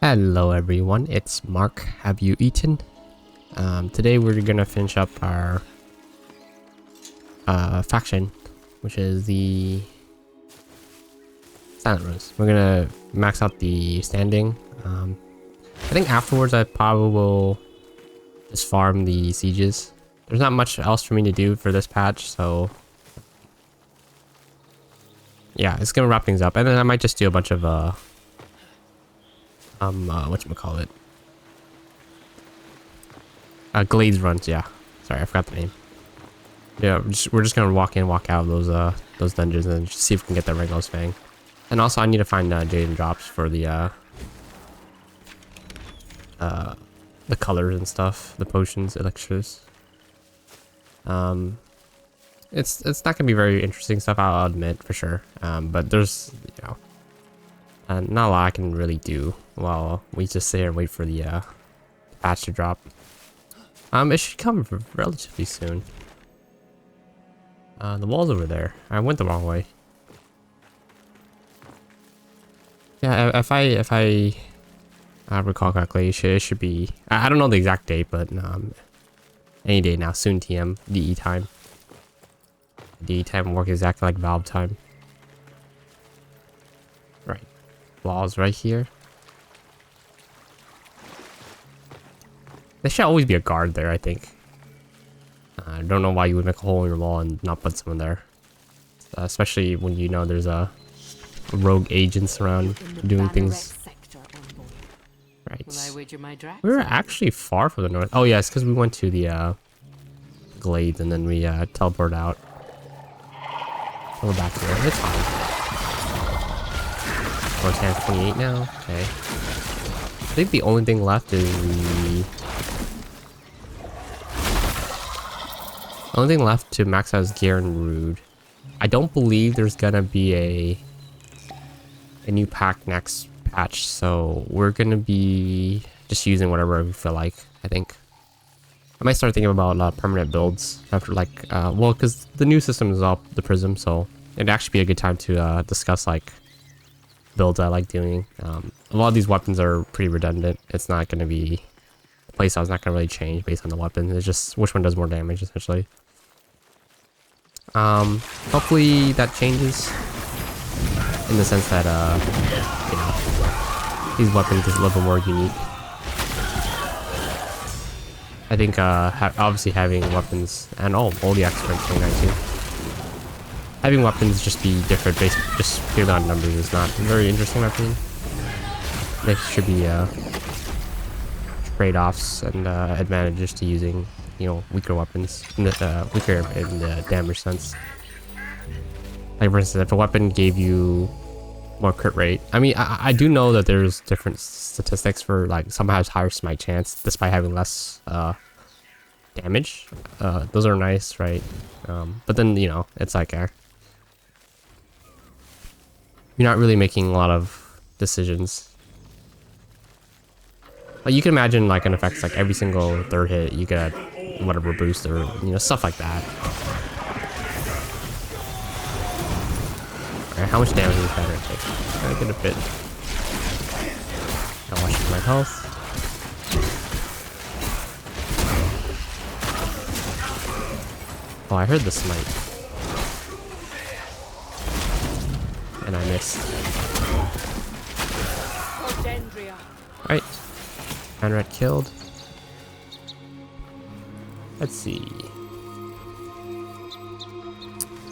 Hello everyone, it's Mark. Have you eaten? Today we're gonna finish up our faction, which is the Silent Rose. We're gonna max out the standing. I think afterwards I probably will just farm the sieges. There's not much else for me to do for this patch, so yeah, it's gonna wrap things up, and then I might just do a bunch of whatchamacallit? Glades runs, yeah. Sorry, I forgot the name. Yeah, we're just gonna walk in, walk out of those dungeons and just see if we can get that Regulus Fang. And also I need to find Jaden drops for the colors and stuff, the potions, elixirs. It's not gonna be very interesting stuff, I'll admit for sure. But there's, you know, not a lot I can really do while we just sit here and wait for the patch to drop. It should come relatively soon. The wall's over there. I went the wrong way. Yeah, if I recall correctly, it should be. I don't know the exact date, but any day now. Soon TM DE time. DE time will work exactly like Valve time. Right. Walls right here. There should always be a guard there, I think. I don't know why you would make a hole in your wall and not put someone there. Especially when you know there's a rogue agents around doing things. Right. We were actually far from the north. Oh yeah, it's because we went to the glades and then we teleported out. So we're back here. It's fine. We're 28 now. Okay. I think the only thing left is the only thing left to max out is Gear and Rude. I don't believe there's gonna be a new pack next patch, so we're gonna be just using whatever we feel like. I think I might start thinking about permanent builds after, like, well, because the new system is all the Prism, so it'd actually be a good time to discuss like builds I like doing. A lot of these weapons are pretty redundant. It's not gonna be, the playstyle is not gonna really change based on the weapon. It's just which one does more damage, essentially. Hopefully that changes in the sense that you know, these weapons is a little bit more unique. I think obviously having weapons and all the experts 29 too. Having weapons just be different based just purely on numbers is not very interesting in my opinion. There should be trade-offs and advantages to using, you know, weaker weapons, weaker in the damage sense. Like for instance, if a weapon gave you more crit rate, I mean, I do know that there's different statistics for, like, some has higher smite chance despite having less damage. Those are nice, right? But then, you know, it's like you're not really making a lot of decisions. Like, you can imagine like an effect like every single third hit you get whatever boost or, you know, stuff like that. Alright, how much damage is that gonna take? I get a bit. I'll watch my health. Oh, I heard the smite. And I missed. Alright. Manrat killed. Let's see.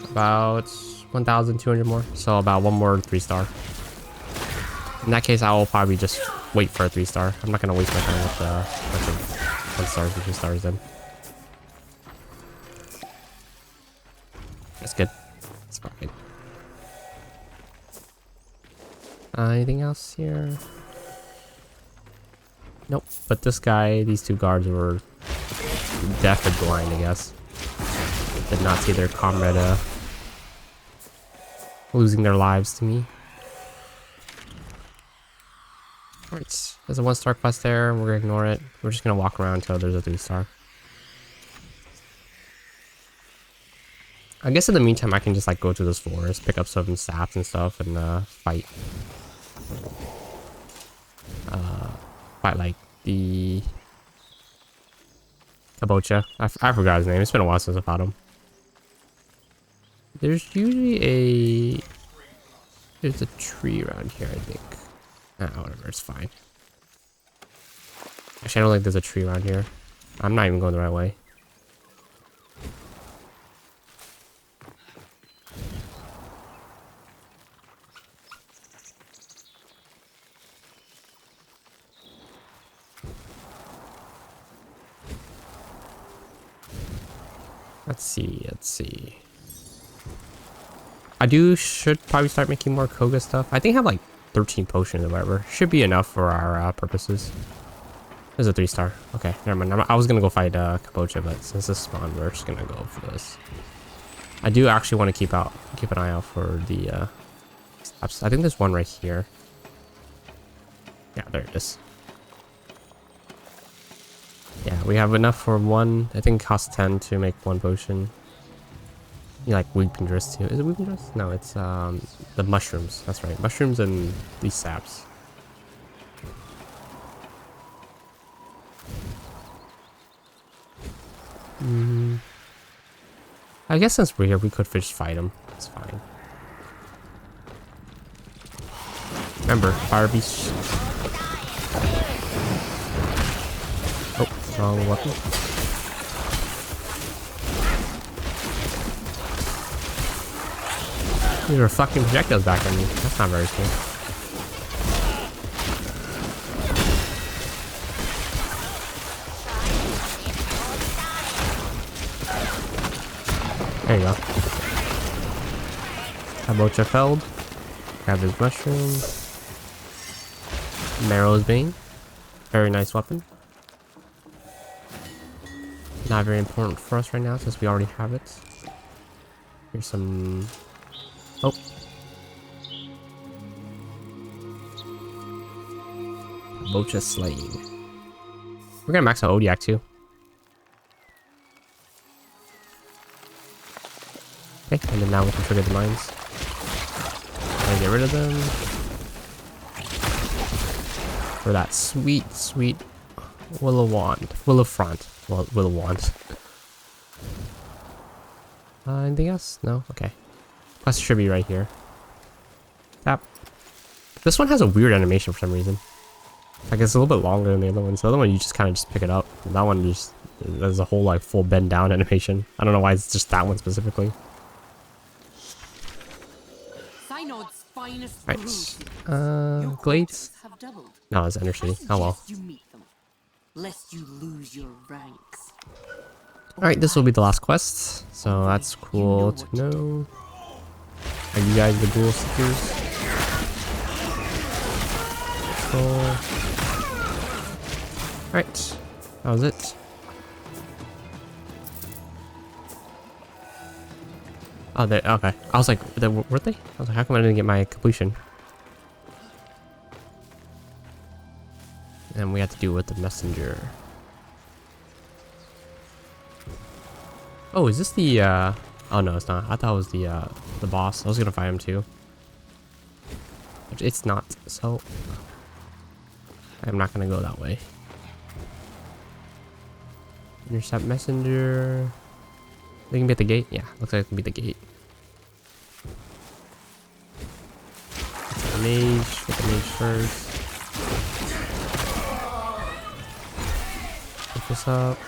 About 1,200 more. So about one more 3-star. In that case, I will probably just wait for a 3-star. I'm not gonna waste my time with a bunch of 1-stars and 2-stars then. That's good. That's fine. Anything else here? Nope. But this guy, these two guards were deaf and blind, I guess. Did not see their comrade losing their lives to me. Alright, there's a 1-star quest there. We're gonna ignore it. We're just gonna walk around until there's a 3-star. I guess in the meantime I can just like go to this forest, pick up some staffs and stuff, and fight. fight like the Kabocha. I forgot his name. It's been a while since I fought him. There's usually there's a tree around here, I think. Whatever, it's fine. Actually, I don't think there's a tree around here. I'm not even going the right way. Let's see. I should probably start making more Koga stuff. I think I have like 13 potions or whatever. Should be enough for our purposes. There's a 3-star. Okay, never mind. I was gonna go fight Kabocha, but since this spawned, we're just gonna go for this. I do actually want to keep an eye out for the steps. I think there's one right here. Yeah, there it is. Yeah, we have enough for one. I think it costs 10 to make one potion. You like weeping dress too. Is it weeping dress? No, it's the mushrooms. That's right. Mushrooms and these saps. I guess since we're here, we could just fight him. It's fine. Remember, fire beast. Oh, wrong weapon. These are fucking projectiles back at me. That's not very cool. There you go. Kabocha felled. Grab his mushroom. Marrow's Bane. Very nice weapon. Not very important for us right now since we already have it. Here's some... Oh. Kabocha slaying. We're gonna max out Odiak too. Okay, and then now we can trigger the mines. And get rid of them. For that sweet, sweet willow wand. Willow front. Well, willow wand. Anything else? No? Okay. Quest should be right here. Tap. This one has a weird animation for some reason. Like it's a little bit longer than the other ones. The other one you just kind of just pick it up. That one just there's a whole like full bend down animation. I don't know why it's just that one specifically. Right. Glades? No, it's Energy. Oh well. Alright, this will be the last quest. So that's cool to know. Are you guys the ghoul seekers? Cool. Alright. That was it. Oh, they okay. I was like, were they? I was like, how come I didn't get my completion? And we had to do it with the messenger. Oh, is this the oh no, it's not. I thought it was the boss. I was gonna fight him too. But it's not, so I'm not gonna go that way. Intercept messenger. They can be at the gate? Yeah, looks like it can be the gate. Get the mage first. Pick this up.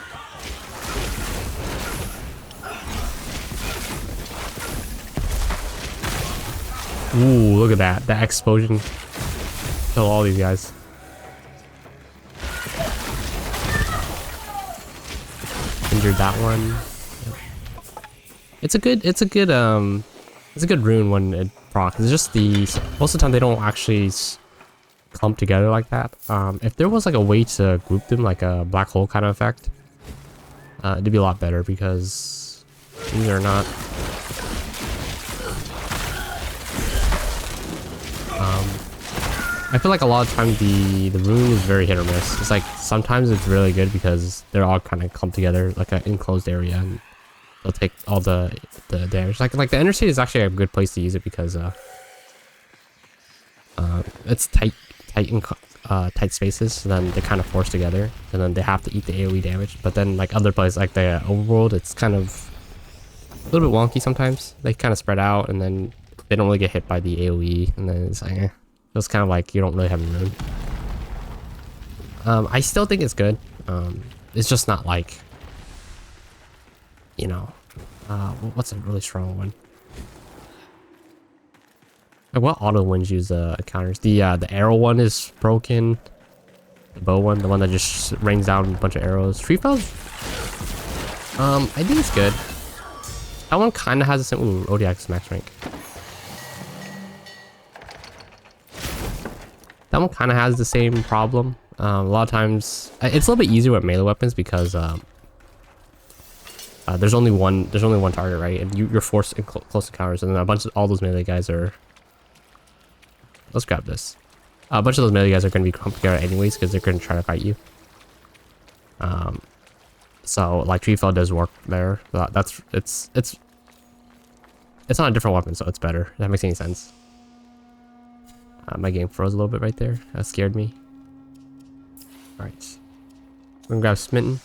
Ooh, look at that. That explosion. Kill all these guys. Injured that one. It's a good rune when it procs. It's just most of the time they don't actually clump together like that. If there was like a way to group them, like a black hole kind of effect, it'd be a lot better because these are not. I feel like a lot of times the rune is very hit or miss. It's like sometimes it's really good because they're all kind of clumped together like an enclosed area and they'll take all the damage. Like the interstate is actually a good place to use it because it's tight tight spaces, so then they're kind of forced together, and then they have to eat the AoE damage. But then like other places like the overworld, it's kind of a little bit wonky sometimes. They kind of spread out, and then they don't really get hit by the AoE, and then it's like, it's kind of like you don't really have a rune. I still think it's good. It's just not like, you know, what's a really strong one? Like what auto ones use counters? The arrow one is broken. The bow one, the one that just rains down a bunch of arrows. Tree fells. I think it's good. That one kind of has the same. Ooh, ODX max rank. That one kind of has the same problem. A lot of times, it's a little bit easier with melee weapons because there's only one target, right? And you're forced in close encounters, and then a bunch of all those melee guys are. Let's grab this. A bunch of those melee guys are going to be clumped together anyways because they're going to try to fight you. So like tree fell does work there. It's not a different weapon, so it's better. If that makes any sense. My game froze a little bit right there. That scared me. Alright. We're gonna grab Smitten.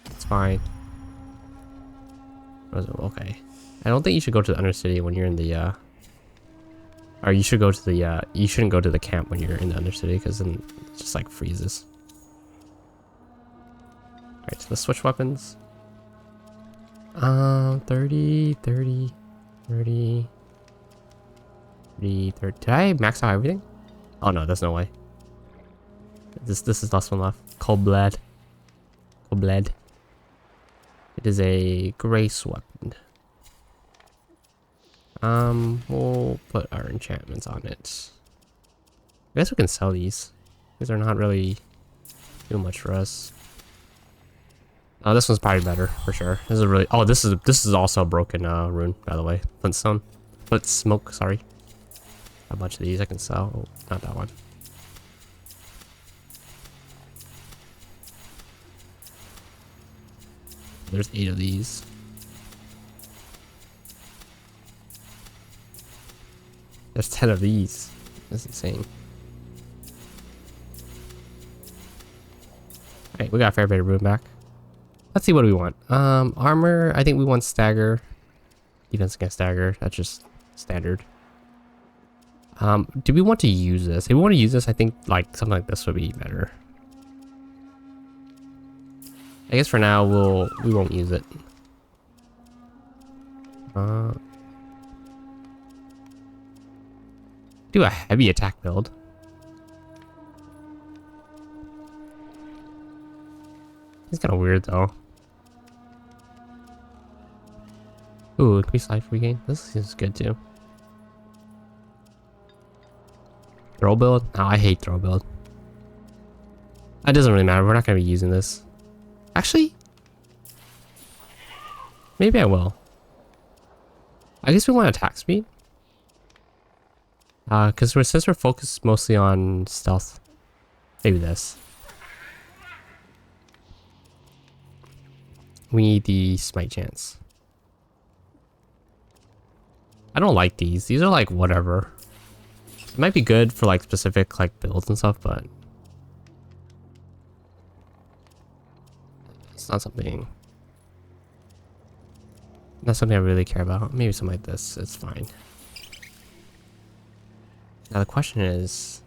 It's fine. Okay. I don't think you should go to the Undercity when you're in the or you should go to the you shouldn't go to the camp when you're in the Undercity because then it just like freezes. Alright, so let's switch weapons. 30, 30, 30, 30, 30. Did I max out everything? Oh no, there's no way. This is last one left. Cold Blade. Cold Blade. It is a grace weapon. We'll put our enchantments on it. I guess we can sell these. These are not really doing much for us. Oh, this one's probably better for sure. This is really. Oh, this is also a broken rune, by the way. Flintstone. Flint smoke. Sorry. A bunch of these I can sell. Oh, not that one. There's 8 of these. There's 10 of these. That's insane. Alright, we got a fair bit of room back. Let's see what we want. Armor, I think we want stagger. Defense against stagger. That's just standard. Do we want to use this? If we want to use this, I think like something like this would be better. I guess for now we won't use it. Do a heavy attack build. It's kind of weird though. Ooh, increased life regain. This is good too. Throw build? Oh, I hate throw build. It doesn't really matter. We're not going to be using this. Actually, maybe I will. I guess we want attack speed. Because since we're focused mostly on stealth, maybe this. We need the smite chance. I don't like these. These are like whatever. It might be good for like specific like builds and stuff, but it's not something. Not something I really care about. Maybe something like this. It's fine. Now the question is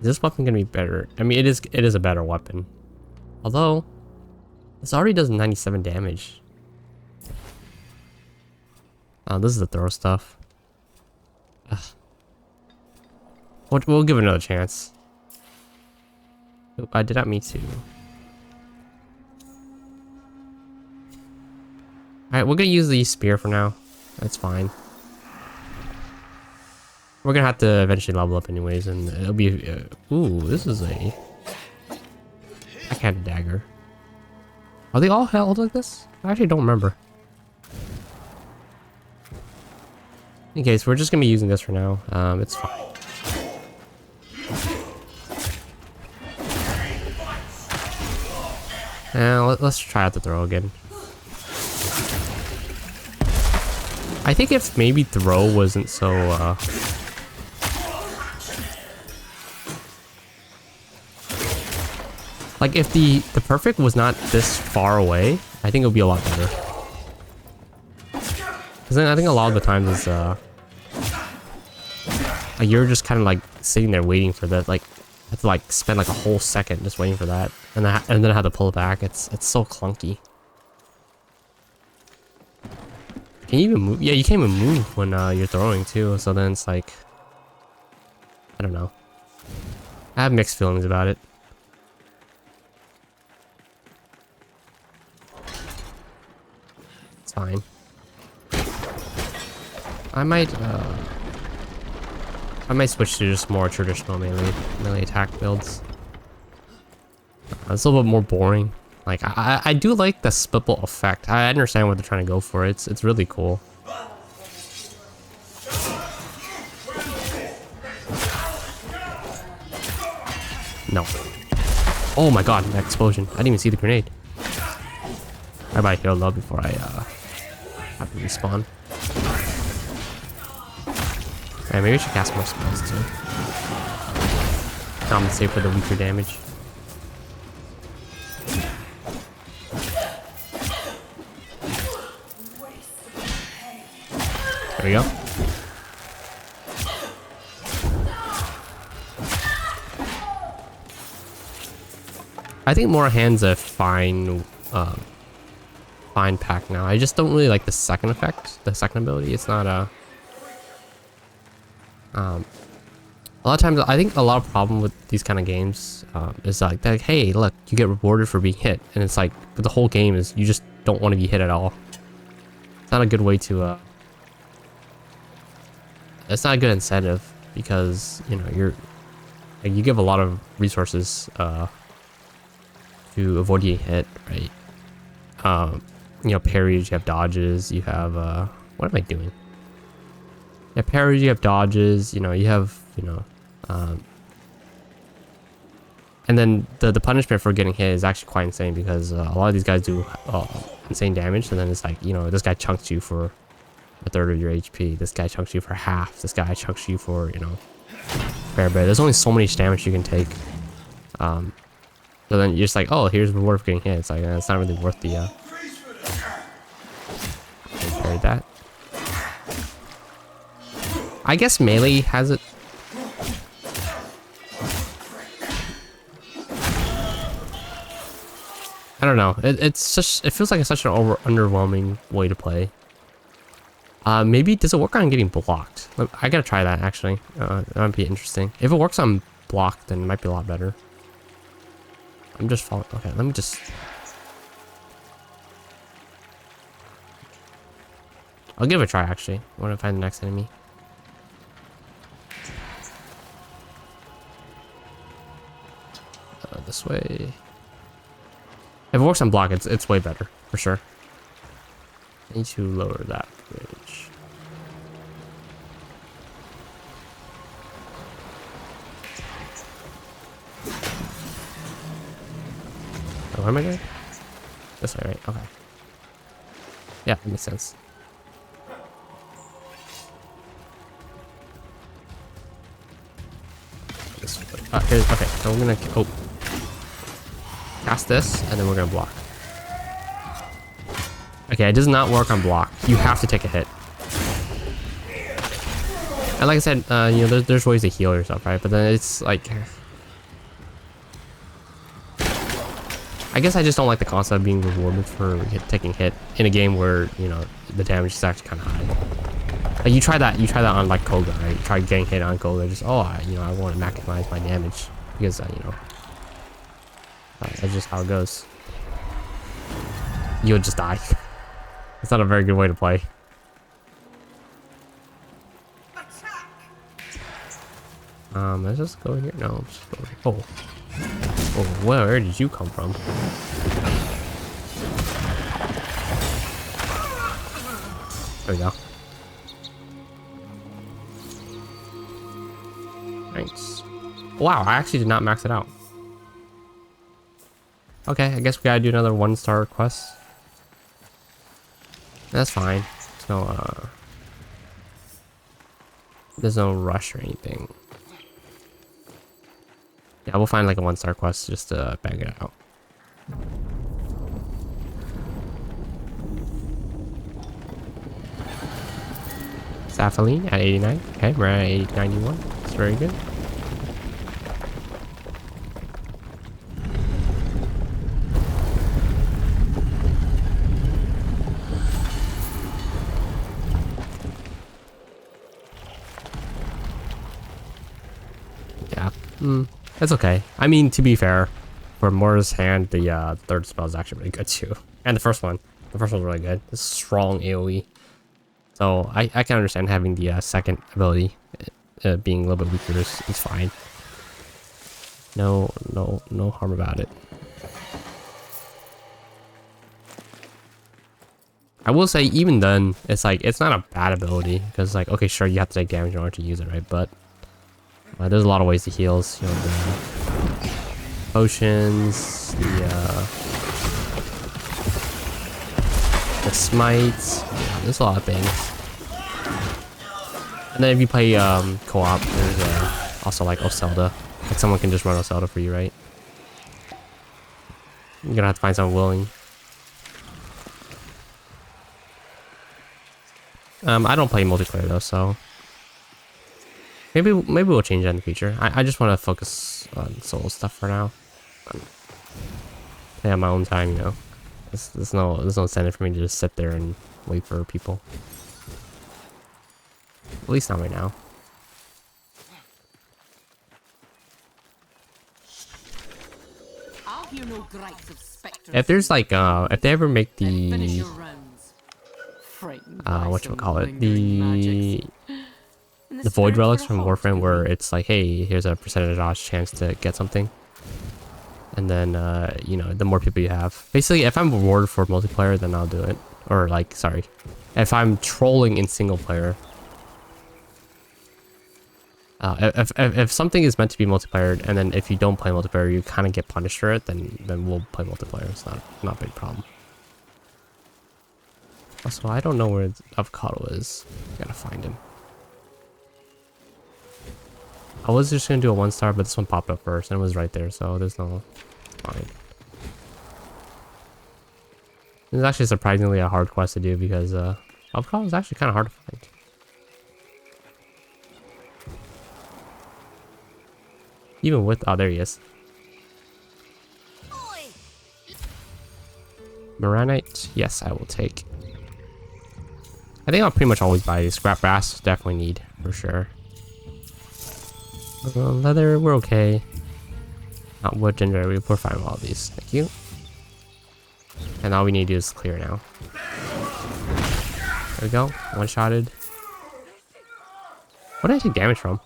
this weapon gonna be better? I mean, it is a better weapon. Although, this already does 97 damage. Oh, this is the throw stuff. Ugh. We'll give it another chance. I did not mean to. Alright, we're gonna use the spear for now. That's fine. We're gonna have to eventually level up anyways, and it'll be... ooh, this is a... backhand dagger. Are they all held like this? I actually don't remember. In case, we're just gonna be using this for now. It's fine. Let's try out the throw again. I think if maybe throw wasn't so Like if the perfect was not this far away, I think it would be a lot better. Because then I think a lot of the times is like you're just kind of like sitting there waiting for that. Like I have to like spend like a whole second just waiting for that, and then I have to pull it back. It's so clunky. Can you even move? Yeah, you can't even move when you're throwing too. So then it's like, I don't know. I have mixed feelings about it. It's fine. I might switch to just more traditional melee attack builds. It's a little bit more boring. Like I do like the spitball effect. I understand what they're trying to go for. It's really cool. No. Oh my god, that explosion. I didn't even see the grenade. I might heal low before I have to respawn. Alright, maybe I should cast more spells too. Compensate for the weaker damage. There we go. I think more hands a fine pack now. I just don't really like the second effect, the second ability. It's not a lot of times I think a lot of problem with these kind of games is like hey, look, you get rewarded for being hit, and it's like, but the whole game is you just don't want to be hit at all. It's not a good way to it's not a good incentive, because you know you give a lot of resources to avoid getting hit, right? You know, parries, you have dodges, you have what am I doing? Yeah, parries, you have dodges, you know, you have, you know, and then the punishment for getting hit is actually quite insane, because a lot of these guys do insane damage, and then it's like, you know, this guy chunks you for a third of your HP, this guy chunks you for half, this guy chunks you for, you know, fair bit. There's only so much damage you can take. So then you're just like, oh, here's reward for getting hit. It's like, it's not really worth the parry that. I guess melee has it. I don't know. It feels like it's such an underwhelming way to play. Maybe does it work on getting blocked? I gotta try that actually. That might be interesting. If it works on blocked, then it might be a lot better. I'm just falling. Okay, let me just. I'll give it a try actually. I want to find the next enemy. This way. If it works on block, it's way better for sure. I need to lower that bridge. Oh, where am I going? This way, right? Okay. Yeah, that makes sense. This way. Okay, so we're gonna cast this, and then we're gonna block. Okay, it does not work on block. You have to take a hit. And like I said, you know, there's ways to heal yourself, right? But then it's like, I guess I just don't like the concept of being rewarded for taking hit in a game where, you know, the damage is actually kind of high. Like you try that on like Koga, right? You try getting hit on Koga, just you know, I want to maximize my damage because you know, that's just how it goes. You'll just die. It's not a very good way to play. Let's just go here. No, let's just go here. Oh. Oh, where did you come from? There we go. Thanks. Wow, I actually did not max it out. Okay, I guess we gotta do another 1-star quest. That's fine. There's no rush or anything. Yeah, we'll find like a 1-star quest just to bang it out. Sapphire at 89. Okay, we're at 891. That's very good. Yeah, that's okay. I mean, to be fair, for Mora's hand, the third spell is actually really good too. And the first one. The first one's really good. It's strong AoE. So I can understand having the second ability being a little bit weaker is fine. No harm about it. I will say even then, it's like, it's not a bad ability. Because like, okay, sure, you have to take damage in order to use it, right? But there's a lot of ways to heal. You know, the potions, the smites. Yeah, there's a lot of things. And then if you play co-op, there's also like Oselda. Like someone can just run Oselda for you, right? You're gonna have to find someone willing. I don't play multiplayer though, so maybe we'll change that in the future. I just want to focus on solo stuff for now. Play on my own time, you know. There's no incentive for me to just sit there and wait for people. At least not right now. If there's like if they ever make the whatchamacallit, the void relics from Warframe, where it's like, hey, here's a percentage odds chance to get something, and then you know, the more people you have, basically, if I'm rewarded for multiplayer, then I'll do it. Or like, sorry, if I'm trolling in single player, if something is meant to be multiplayer, and then if you don't play multiplayer, you kind of get punished for it, then we'll play multiplayer. It's not a big problem. Also, I don't know where Avocado is. Gotta find him. I was just gonna do a 1-star, but this one popped up first and it was right there, so there's no... Fine. This is actually surprisingly a hard quest to do because Avocado is actually kind of hard to find. Even with... Oh, there he is. Moranite? Yes, I will take. I think I'll pretty much always buy these. Scrap brass, definitely need, for sure. Leather, we're okay. Not wood, ginger, we're fine with all these. Thank you. And all we need to do is clear now. There we go. One-shotted. What did I take damage from?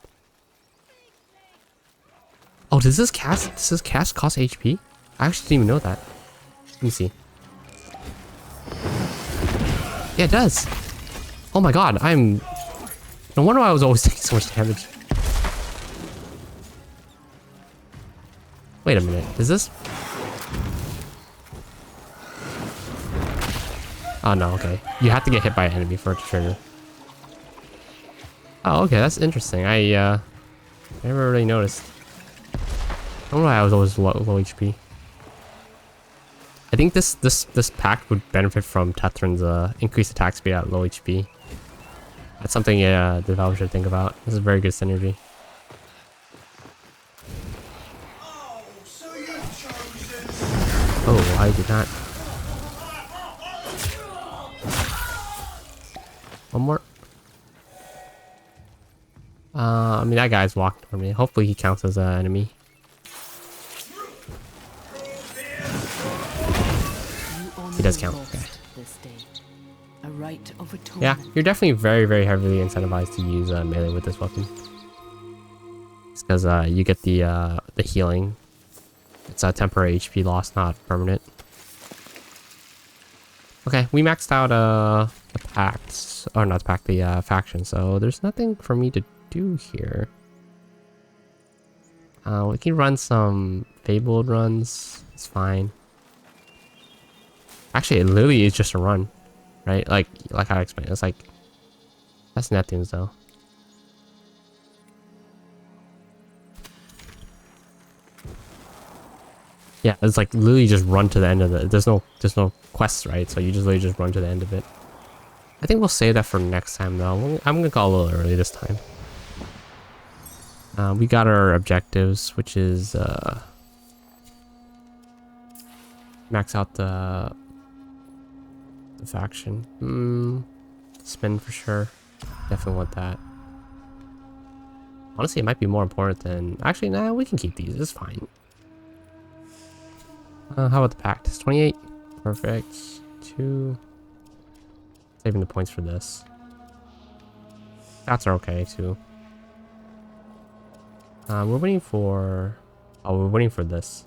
Oh, does this cast cost HP? I actually didn't even know that. Let me see. Yeah, it does. Oh my god, no wonder why I was always taking so much damage. Wait a minute, is this... Oh no, okay. You have to get hit by an enemy for it to trigger. Oh, okay, that's interesting. I never really noticed. I don't know why I was always low HP. I think this pack would benefit from Tethran's increased attack speed at low HP. That's something the developer should think about. This is very good synergy. Oh, I did not. One more. I mean, that guy's walked for me. Hopefully he counts as an enemy. He does count. Okay. Yeah, you're definitely very, very heavily incentivized to use melee with this weapon. It's because you get the healing. It's a temporary HP loss, not permanent. Okay, we maxed out the pacts, or not the pact, the faction. So there's nothing for me to do here. We can run some fabled runs. It's fine. Actually, it literally is just a run, right? Like how I explained. It's like that's Neptune's though. Yeah, it's like literally just run to the end of it. There's no quests, right? So you just literally just run to the end of it. I think we'll save that for next time though. I'm gonna go a little early this time. We got our objectives, which is max out the faction. Spin for sure. Definitely want that. Honestly, it might be more important than... Actually, nah, we can keep these. It's fine. How about the pact? It's 28. Perfect. 2. Saving the points for this. Stats are okay, too. We're waiting for... Oh, we're waiting for this.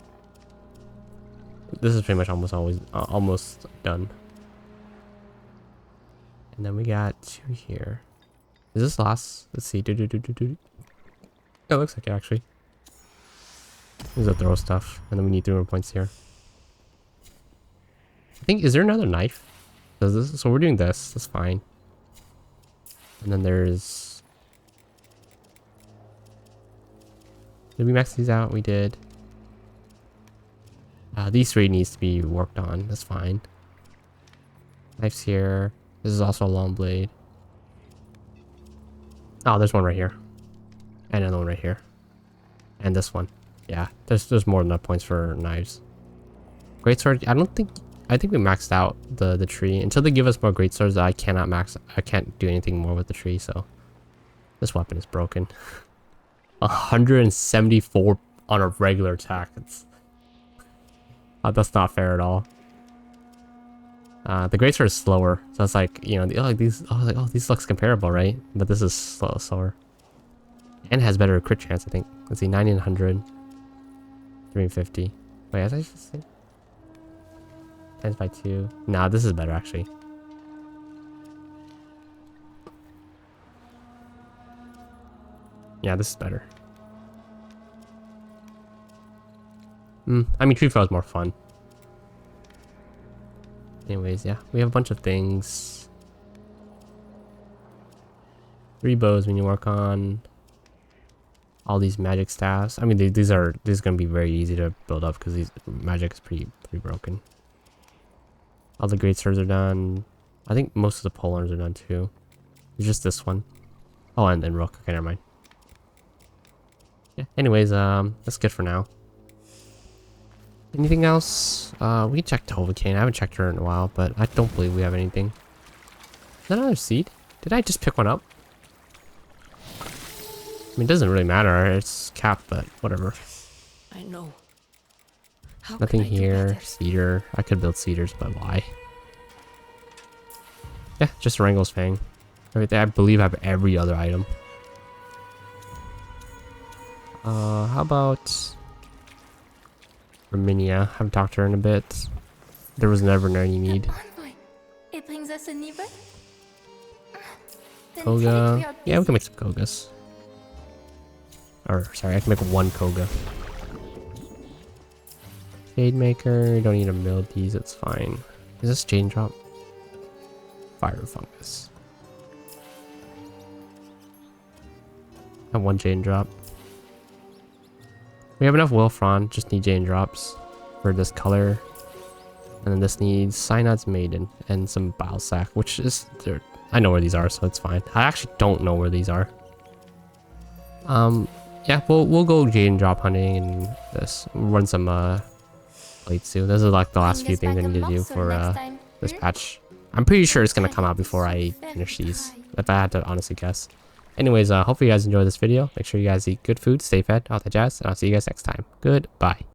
This is pretty much almost done. And then we got 2 here. Is this last? Let's see. Oh, it looks like it actually. There's a throw stuff. And then we need 3 more points here. I think, is there another knife? So we're doing this. That's fine. And then there's... Did we max these out? We did. These 3 needs to be worked on. That's fine. Knives here. This is also a long blade. Oh, there's one right here. And another one right here. And this one. Yeah, there's more than enough points for knives. Greatsword, I think we maxed out the tree. Until they give us more greatswords, I can't do anything more with the tree, so this weapon is broken. 174 on a regular attack. That's not fair at all. The greatsword is slower, so it's like, you know, these looks comparable, right? But this is slower. And has better crit chance, I think. Let's see, 90 and 100. 350. Wait, as I just say? Times by 2. Nah, this is better, actually. Yeah, this is better. I mean, tree throw is more fun. Anyways, yeah, we have a bunch of things. 3 bows we need to work on. All these magic staffs. I mean, these are gonna be very easy to build up because these magic is pretty broken. All the great swords are done. I think most of the polearms are done too. It's just this one. Oh, and then rook. Okay, never mind. Yeah. Anyways, that's good for now. Anything else? We can check Tovacane. I haven't checked her in a while, but I don't believe we have anything. Is that another seed? Did I just pick one up? I mean, it doesn't really matter. It's capped, but whatever. I know. Nothing here. Cedar. I could build cedars, but why? Yeah, just Wrangle's Fang. Everything. I believe I have every other item. How about Herminia? Haven't talked to her in a bit. There was never any need. It brings us a neighbor. Koga. Yeah, we can make some Kogas. Or, sorry, I can make 1 Koga. Shade Maker, don't need to build these, it's fine. Is this Jane Drop? Fire Fungus. I have 1 Jane Drop. We have enough Wilfron, just need Jane Drops for this color. And then this needs Synod's Maiden and some Bile Sac, which is... I know where these are, so it's fine. I actually don't know where these are. Yeah, we'll go Jane Drop hunting and this. Run some plates too. Those are like the last few things I need to do for this patch. I'm pretty sure it's gonna come out before I finish these, if I had to honestly guess. Anyways, hopefully you guys enjoyed this video. Make sure you guys eat good food, stay fed, all that jazz, and I'll see you guys next time. Goodbye.